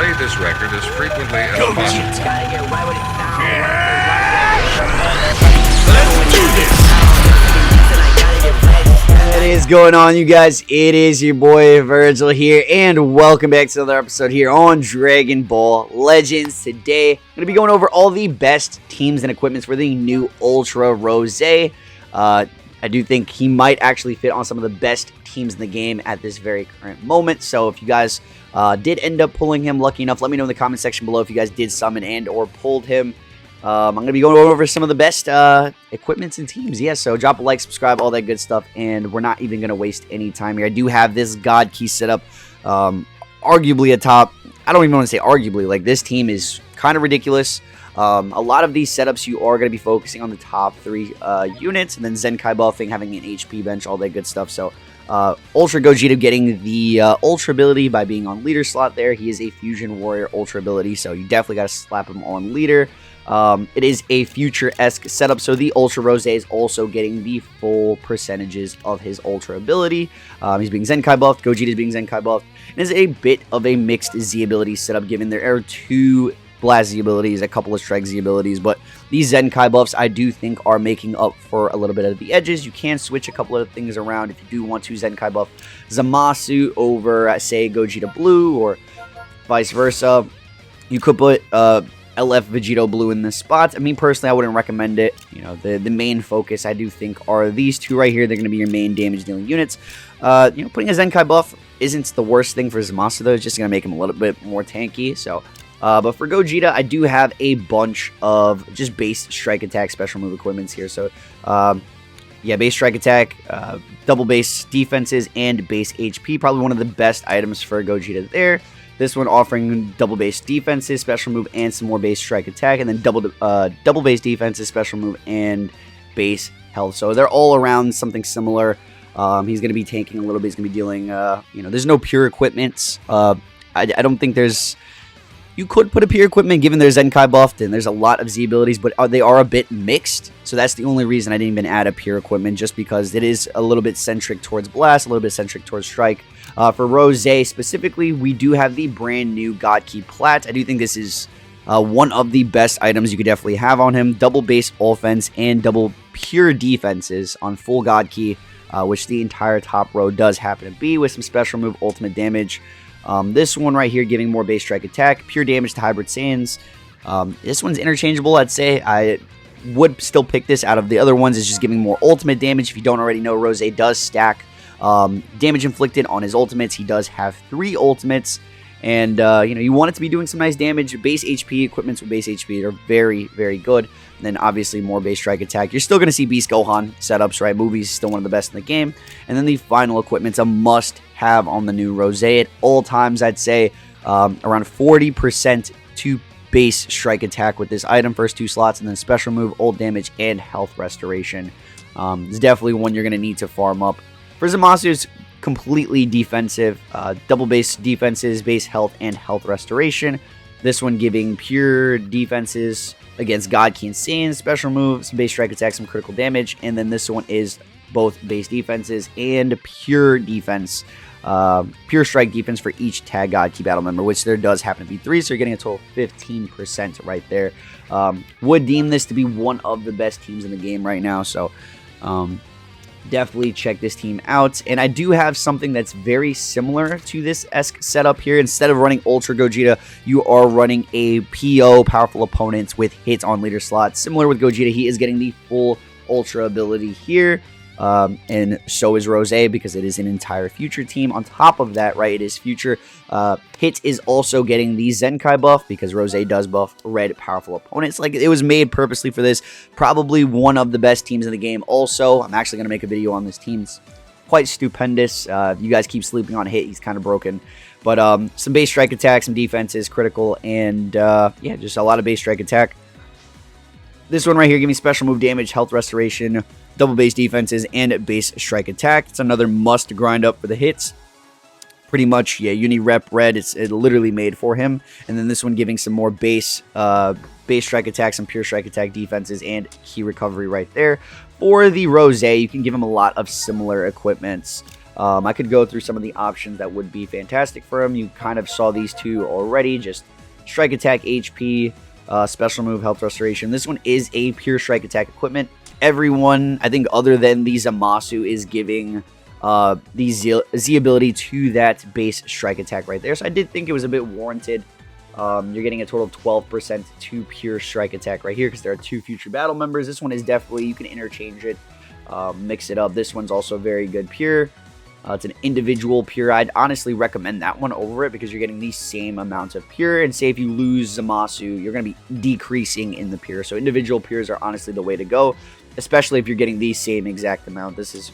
played this record as frequently as possible. Let's do this! What is going on, you guys? It is your boy Virgil here, and welcome back to another episode here on Dragon Ball Legends. Today, I'm going to be going over all the best teams and equipments for the new Ultra Rose. I do think he might actually fit on some of the best teams in the game at this very current moment. So if you guys did end up pulling him, lucky enough, let me know in the comment section below if you guys did summon and or pulled him. I'm going to be going over some of the best equipments and teams. Yeah, so drop a like, subscribe, all that good stuff. And we're not even going to waste any time here. I do have this God Key set up arguably atop. I don't even want to say arguably. Like, this team is kind of ridiculous. A lot of these setups, you are going to be focusing on the top 3 units. And then Zenkai buffing, having an HP bench, all that good stuff. So Ultra Gogeta getting the Ultra ability by being on leader slot there. He is a Fusion Warrior Ultra ability. So you definitely got to slap him on leader. It is a future-esque setup, so the Ultra Rose is also getting the full percentages of his Ultra ability. He's being Zenkai buffed, Gogeta is being Zenkai buffed. It is a bit of a mixed Z ability setup, given there are 2 Blast Z abilities, a couple of Strike Z abilities, but these Zenkai buffs I do think are making up for a little bit of the edges. You can switch a couple of things around if you do want to Zenkai buff Zamasu over, say, Gogeta Blue, or vice versa. You could put LF Vegito Blue in this spot. I mean, personally, I wouldn't recommend it. You know, the main focus, I do think, are these 2 right here. They're going to be your main damage-dealing units. You know, putting a Zenkai buff isn't the worst thing for Zamasu, though. It's just going to make him a little bit more tanky. So, but for Gogeta, I do have a bunch of just base strike attack special move equipments here. So, yeah, base strike attack, double base defenses, and base HP. Probably one of the best items for Gogeta there. This one offering double base defenses, special move, and some more base strike attack, and then double base defenses, special move, and base health. So they're all around something similar. He's going to be tanking a little bit. He's going to be dealing, you know, there's no pure equipments. I don't think there's. You could put a pure equipment given there's Zenkai buffed, and there's a lot of Z abilities, but they are a bit mixed. So that's the only reason I didn't even add a pure equipment, just because it is a little bit centric towards Blast, a little bit centric towards Strike. For Rose specifically, we do have the brand new God Key Plat. I do think this is one of the best items you could definitely have on him. Double base offense and double pure defenses on full God Key, which the entire top row does happen to be, with some special move ultimate damage. This one right here giving more base strike attack, pure damage to Hybrid Saiyans. This one's interchangeable, I'd say. I would still pick this out of the other ones. It's just giving more ultimate damage. If you don't already know, Rose does stack damage inflicted on his ultimates. He does have 3 ultimates, and you know, you want it to be doing some nice damage. Base HP equipments with base HP are very, very good. And then obviously more base strike attack. You're still going to see Beast Gohan setups, right? Movie's still one of the best in the game. And then the final equipment's a must-have on the new Rose at all times. I'd say around 40% to base strike attack with this item, first 2 slots, and then special move, ult damage, and health restoration. It's definitely one you're going to need to farm up. For Zamasu, it's completely defensive, double base defenses, base health, and health restoration. This one giving pure defenses against God Key and Saiyan, special moves, base strike attack, some critical damage, and then this one is both base defenses and pure defense, pure strike defense for each tag God Key battle member, which there does happen to be 3, so you're getting a total of 15% right there. Would deem this to be one of the best teams in the game right now, so definitely check this team out. And I do have something that's very similar to this esque setup here. Instead of running Ultra Gogeta, you are running a PO, powerful opponents, with hits on leader slots. Similar with Gogeta, he is getting the full Ultra ability here. And so is Rose, because it is an entire future team. On top of that, right, it is future. Hit is also getting the Zenkai buff, because Rose does buff red powerful opponents. Like, it was made purposely for this. Probably one of the best teams in the game. Also, I'm actually going to make a video on this team. It's quite stupendous. You guys keep sleeping on Hit. He's kind of broken. But some base strike attack, some defenses, critical, and yeah, just a lot of base strike attack. This one right here, giving special move damage, health restoration, double base defenses, and base strike attack. It's another must grind up for the hits. Pretty much, yeah, Uni Rep Red, it's literally made for him. And then this one giving some more base strike attack, some pure strike attack defenses, and key recovery right there. For the Rose, you can give him a lot of similar equipments. I could go through some of the options that would be fantastic for him. You kind of saw these two already, just strike attack, HP, special move, health restoration. This one is a pure strike attack equipment. Everyone, I think other than the Zamasu, is giving the Z ability to that base strike attack right there. So I did think it was a bit warranted. You're getting a total of 12% to pure strike attack right here because there are 2 future battle members. This one is definitely, you can interchange it, mix it up. This one's also very good pure. It's an individual pure. I'd honestly recommend that one over it because you're getting the same amounts of pure. And say if you lose Zamasu, you're going to be decreasing in the pure. So individual pures are honestly the way to go, especially if you're getting the same exact amount. This is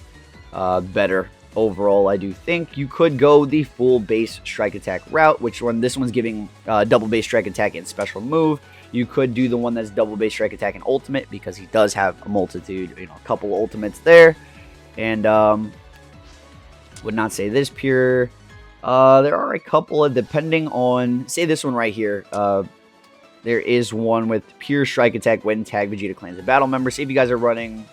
better overall, I do think. You could go the full base strike attack route, this one's giving double base strike attack and special move. You could do the one that's double base strike attack and ultimate because he does have a multitude, a couple ultimates there. And would not say this pure. There are a couple of, depending on, say this one right here. There is one with pure strike attack when tag Vegeta clans a battle member. Say if you guys are running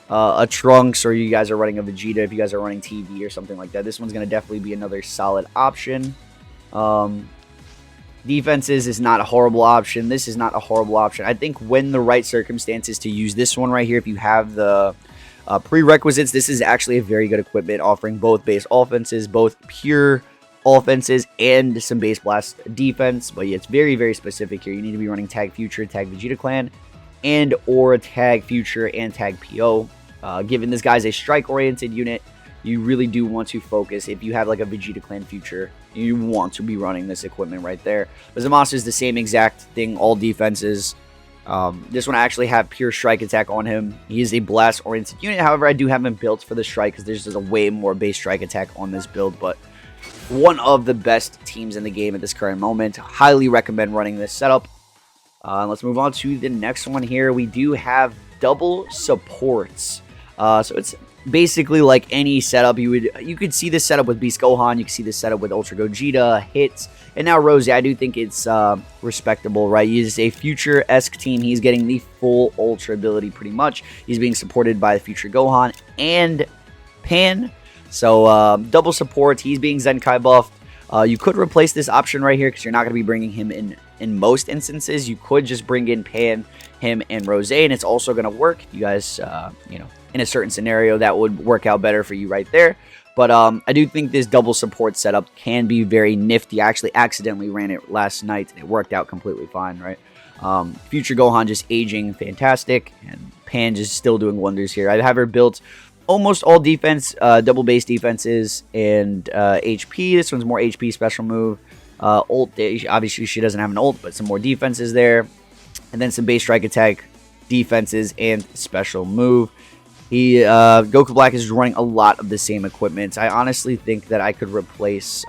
a Trunks or you guys are running a Vegeta, if you guys are running TV or something like that, this one's going to definitely be another solid option. Defenses is not a horrible option. This is not a horrible option. I think when the right circumstances to use this one right here, if you have the prerequisites, this is actually a very good equipment offering both base offenses, both pure offenses, and some base blast defense. But yeah, it's very, very specific here. You need to be running tag future, tag Vegeta clan, and or tag future and tag PO. Given this guy's a strike oriented unit, you really do want to focus. If you have like a Vegeta clan future, you want to be running this equipment right there. But Zamasu is the same exact thing, all defenses. This one I actually have pure strike attack on him. He is a blast oriented unit. However, I do have him built for the strike because there's just a way more base strike attack on this build. But one of the best teams in the game at this current moment. Highly recommend running this setup. Let's move on to the next one here. We do have double supports. So it's basically like any setup. You could see this setup with Beast Gohan. You can see this setup with Ultra Gogeta, Hits, and now Rose. I do think it's respectable, right? He's a future-esque team. He's getting the full Ultra ability pretty much. He's being supported by the future Gohan and Pan. So double support. He's being Zenkai buffed. You could replace this option right here because you're not going to be bringing him in most instances. You could just bring in Pan, him, and Rose, and it's also going to work. You guys, in a certain scenario, that would work out better for you right there. But I do think this double support setup can be very nifty. I actually accidentally ran it last night, and it worked out completely fine, right? Future Gohan just aging fantastic, and Pan just still doing wonders here. I have her built almost all defense, double base defenses, and HP. This one's more HP special move. Ult, obviously she doesn't have an ult, but some more defenses there. And then some base strike attack defenses and special move. Goku Black is running a lot of the same equipment. I honestly think that I could replace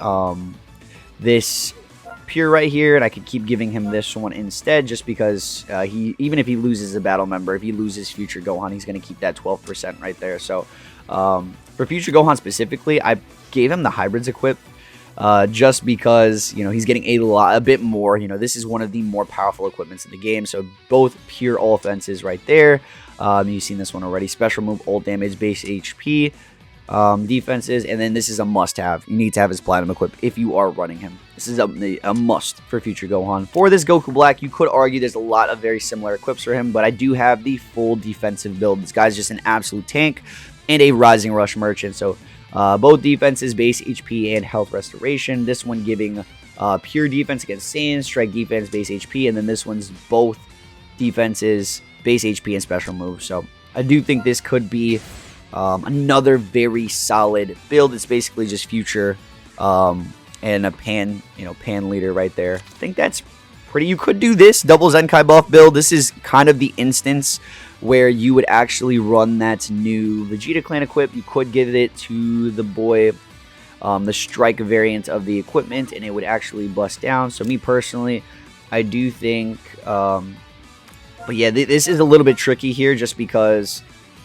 this pure right here, and I could keep giving him this one instead, just because even if he loses a battle member, if he loses future Gohan, he's going to keep that 12% right there. So for future Gohan specifically, I gave him the hybrids equip. Just because, he's getting a bit more. This is one of the more powerful equipments in the game. So both pure offenses right there. You've seen this one already. Special move, ult damage, base HP, defenses, and then this is a must-have. You need to have his platinum equipped if you are running him. This is a must for future Gohan. For this Goku Black, you could argue there's a lot of very similar equips for him, but I do have the full defensive build. This guy's just an absolute tank and a Rising Rush merchant. So both defenses, base HP and health restoration. This one giving pure defense against Saiyan, strike defense, base HP, and then this one's both defenses, base HP and special move. So I do think this could be another very solid build. It's basically just future and a Pan, Pan leader right there. I think that's pretty. You could do this double Zenkai buff build. This is kind of the instance where you would actually run that new Vegeta clan equip. You could give it to the boy, the strike variant of the equipment, and it would actually bust down. So me personally, I do think, but yeah, this is a little bit tricky here just because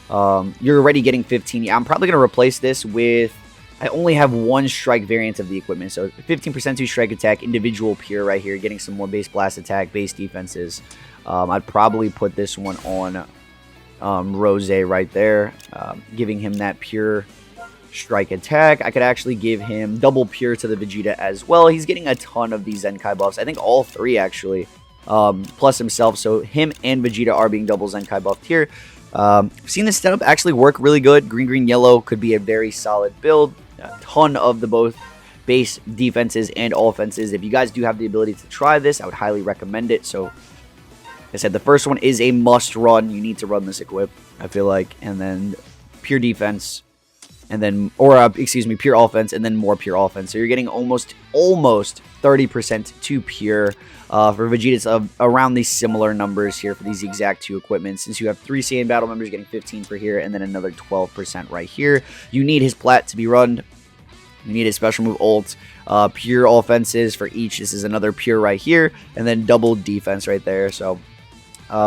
you're already getting 15. Yeah, I'm probably going to replace this with, I only have one strike variant of the equipment. So 15% to strike attack, individual pure right here, getting some more base blast attack, base defenses. I'd probably put this one on Rose right there, giving him that pure strike attack. I could actually give him double pure to the Vegeta as well. He's getting a ton of these Zenkai buffs. I think all 3 actually, plus himself. So him and Vegeta are being double Zenkai buffed here. I've seen this setup actually work really good. Green, green, yellow could be a very solid build. A ton of the both base defenses and offenses. If you guys do have the ability to try this, I would highly recommend it. So, like I said, the first one is a must run. You need to run this equip, I feel like. And then pure defense, and then, excuse me, pure offense, and then more pure offense. So you're getting almost 30% to pure. For Vegeta, it's around these similar numbers here for these exact 2 equipments. Since you have 3 Saiyan battle members getting 15 for here, and then another 12% right here. You need his plat to be run. You need his special move ult. Pure offenses for each. This is another pure right here, and then double defense right there. So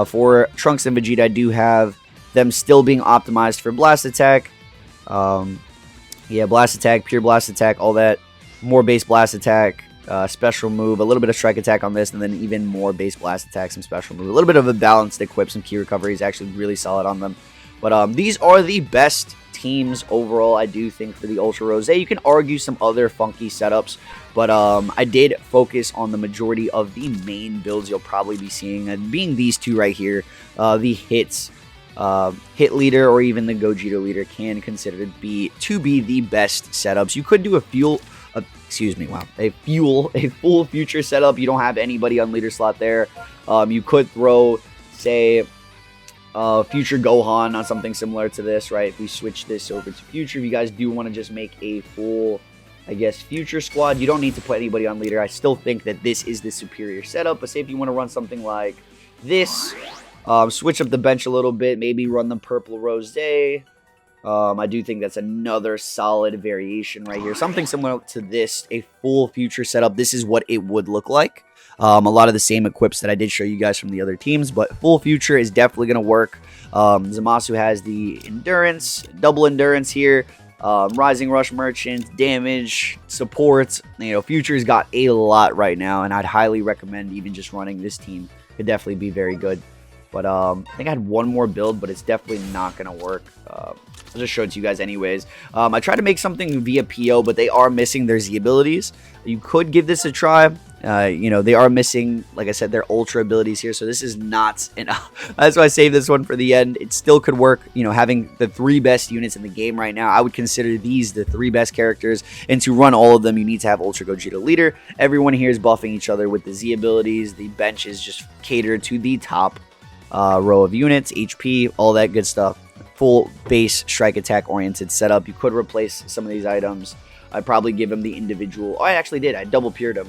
for Trunks and Vegeta, I do have them still being optimized for blast attack. Yeah, blast attack, pure blast attack, all that. More base blast attack. Special move, a little bit of strike attack on this, and then even more base blast attack, some special move. A little bit of a balanced equip, some key recovery is actually really solid on them. But these are the best teams overall, I do think, for the Ultra Rose. You can argue some other funky setups, but I did focus on the majority of the main builds you'll probably be seeing, and being these 2 right here, the hit leader or even the Gogeta leader can consider to be the best setups. You could do a full future setup. You don't have anybody on leader slot there. You could throw, say, future Gohan on something similar to this, right? If we switch this over to future, if you guys do want to just make a full, I guess, future squad, you don't need to put anybody on leader. I still think that this is the superior setup, but say if you want to run something like this, switch up the bench a little bit, maybe run the purple Rose. I do think that's another solid variation right here. Something similar to this, a full future setup. This is what it would look like. A lot of the same equips that I did show you guys from the other teams, but full future is definitely going to work. Zamasu has the endurance, double endurance here, rising rush merchant, damage, support. You know, future's got a lot right now, and I'd highly recommend even just running this team. Could definitely be very good. But I think I had one more build, but it's definitely not going to work. I'll just show it to you guys anyways. I tried to make something via PO, but they are missing their Z abilities. You could give this a try. You know, they are missing, like I said, their ultra abilities here. So this is not enough. That's why I saved this one for the end. It still could work. You know, having the 3 best units in the game right now, I would consider these the 3 best characters. And to run all of them, you need to have Ultra Gogeta leader. Everyone here is buffing each other with the Z abilities. The bench is just catered to the top row of units, HP, all that good stuff. Full base strike attack oriented setup. You could replace some of these items. I'd probably give him the individual. Oh, I actually did. I double pured him.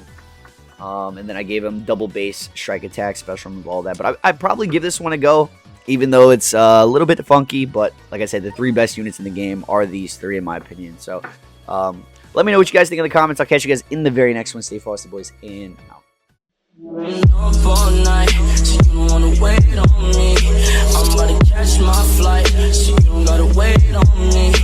And then I gave him double base strike attack, special move, all that. But I'd probably give this one a go, even though it's a little bit funky. But like I said, the 3 best units in the game are these 3, in my opinion. So let me know what you guys think in the comments. I'll catch you guys in the very next one. Stay frosty, boys, and I'm out. Up all night, so you don't wanna wait on me. I'm about to catch my flight, so you don't gotta wait on me.